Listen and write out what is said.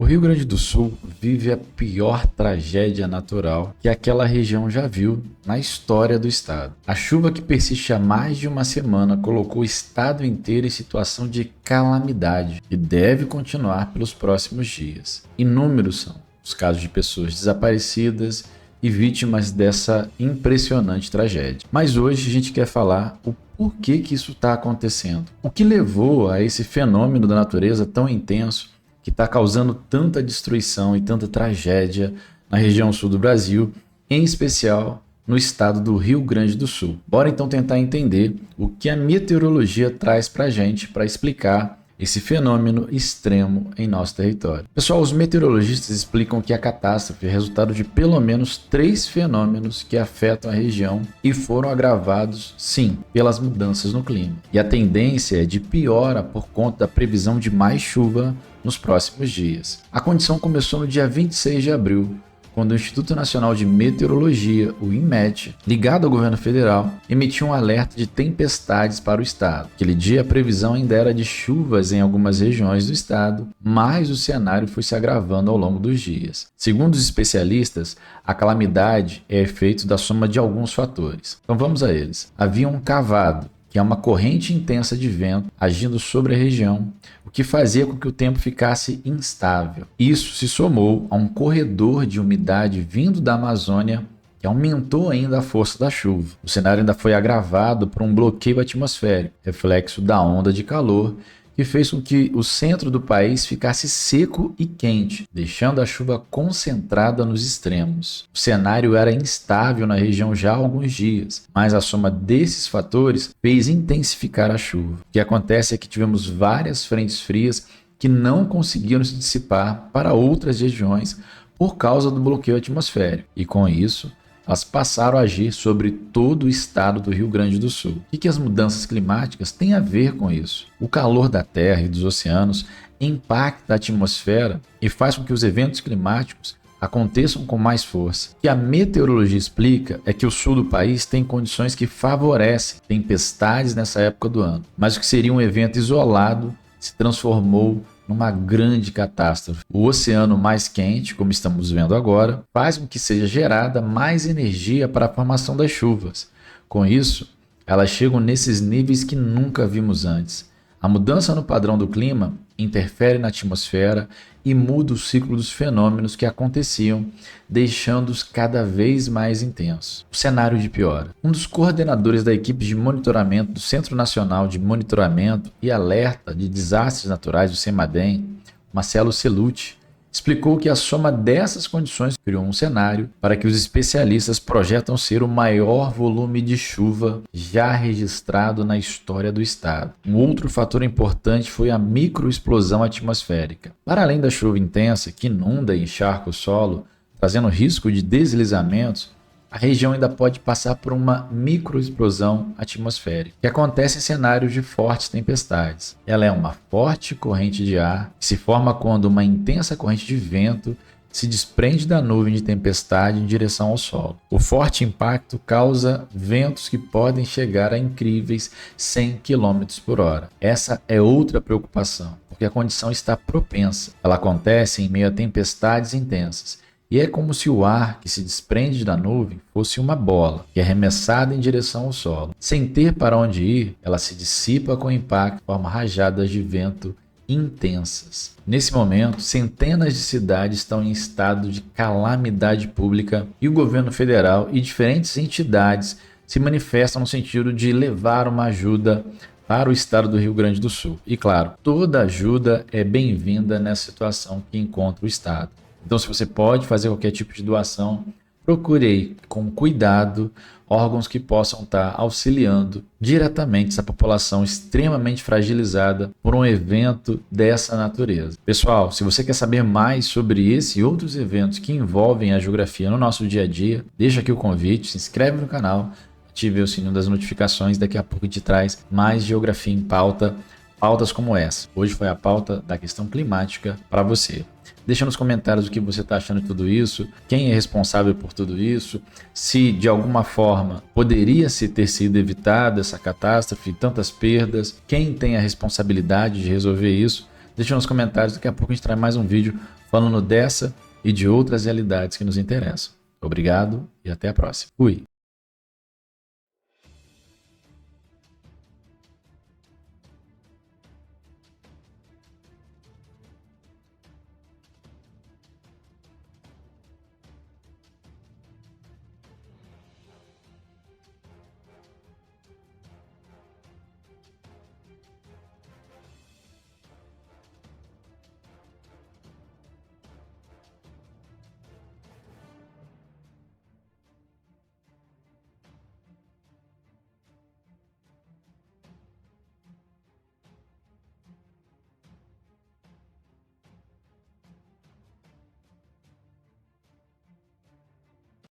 O Rio Grande do Sul vive a pior tragédia natural que aquela região já viu na história do estado. A chuva que persiste há mais de uma semana colocou o estado inteiro em situação de calamidade e deve continuar pelos próximos dias. Inúmeros são os casos de pessoas desaparecidas e vítimas dessa impressionante tragédia. Mas hoje a gente quer falar o porquê que isso está acontecendo. O que levou a esse fenômeno da natureza tão intenso que está causando tanta destruição e tanta tragédia na região sul do Brasil, em especial no estado do Rio Grande do Sul. Bora então tentar entender o que a meteorologia traz para a gente para explicar esse fenômeno extremo em nosso território. Pessoal, os meteorologistas explicam que a catástrofe é resultado de pelo menos 3 fenômenos que afetam a região e foram agravados, sim, pelas mudanças no clima. E a tendência é de piora por conta da previsão de mais chuva nos próximos dias. A condição começou no dia 26 de abril, quando o Instituto Nacional de Meteorologia, o INMET, ligado ao governo federal, emitiu um alerta de tempestades para o estado. Aquele dia a previsão ainda era de chuvas em algumas regiões do estado, mas o cenário foi se agravando ao longo dos dias. Segundo os especialistas, a calamidade é efeito da soma de alguns fatores. Então vamos a eles. Havia um cavado, que é uma corrente intensa de vento agindo sobre a região, o que fazia com que o tempo ficasse instável. Isso se somou a um corredor de umidade vindo da Amazônia, que aumentou ainda a força da chuva. O cenário ainda foi agravado por um bloqueio atmosférico, reflexo da onda de calor, que fez com que o centro do país ficasse seco e quente, deixando a chuva concentrada nos extremos. O cenário era instável na região já há alguns dias, mas a soma desses fatores fez intensificar a chuva. O que acontece é que tivemos várias frentes frias que não conseguiram se dissipar para outras regiões por causa do bloqueio atmosférico, e com isso, elas passaram a agir sobre todo o estado do Rio Grande do Sul. O que as mudanças climáticas têm a ver com isso? O calor da Terra e dos oceanos impacta a atmosfera e faz com que os eventos climáticos aconteçam com mais força. O que a meteorologia explica é que o sul do país tem condições que favorecem tempestades nessa época do ano, mas o que seria um evento isolado se transformou numa grande catástrofe. O oceano mais quente, como estamos vendo agora, faz com que seja gerada mais energia para a formação das chuvas. Com isso, elas chegam nesses níveis que nunca vimos antes. A mudança no padrão do clima interfere na atmosfera e muda o ciclo dos fenômenos que aconteciam, deixando-os cada vez mais intensos. O cenário de piora. Um dos coordenadores da equipe de monitoramento do Centro Nacional de Monitoramento e Alerta de Desastres Naturais, o CEMADEM, Marcelo Cellucci, explicou que a soma dessas condições criou um cenário para que os especialistas projetam ser o maior volume de chuva já registrado na história do estado. Um outro fator importante foi a microexplosão atmosférica. Para além da chuva intensa que inunda e encharca o solo, trazendo risco de deslizamentos, a região ainda pode passar por uma microexplosão atmosférica, que acontece em cenários de fortes tempestades. Ela é uma forte corrente de ar que se forma quando uma intensa corrente de vento se desprende da nuvem de tempestade em direção ao solo. O forte impacto causa ventos que podem chegar a incríveis 100 km por hora. Essa é outra preocupação, porque a condição está propensa. Ela acontece em meio a tempestades intensas. E é como se o ar que se desprende da nuvem fosse uma bola, que é arremessada em direção ao solo. Sem ter para onde ir, ela se dissipa com o impacto e forma rajadas de vento intensas. Nesse momento, centenas de cidades estão em estado de calamidade pública e o governo federal e diferentes entidades se manifestam no sentido de levar uma ajuda para o estado do Rio Grande do Sul. E claro, toda ajuda é bem-vinda nessa situação que encontra o estado. Então, se você pode fazer qualquer tipo de doação, procure aí com cuidado órgãos que possam estar auxiliando diretamente essa população extremamente fragilizada por um evento dessa natureza. Pessoal, se você quer saber mais sobre esse e outros eventos que envolvem a geografia no nosso dia a dia, deixa aqui o convite, se inscreve no canal, ative o sininho das notificações, daqui a pouco te traz mais geografia em pauta, pautas como essa. Hoje foi a pauta da questão climática para você. Deixa nos comentários o que você está achando de tudo isso, quem é responsável por tudo isso, se de alguma forma poderia ter sido evitada essa catástrofe, tantas perdas, quem tem a responsabilidade de resolver isso. Deixa nos comentários, daqui a pouco a gente traz mais um vídeo falando dessa e de outras realidades que nos interessam. Obrigado e até a próxima. Fui!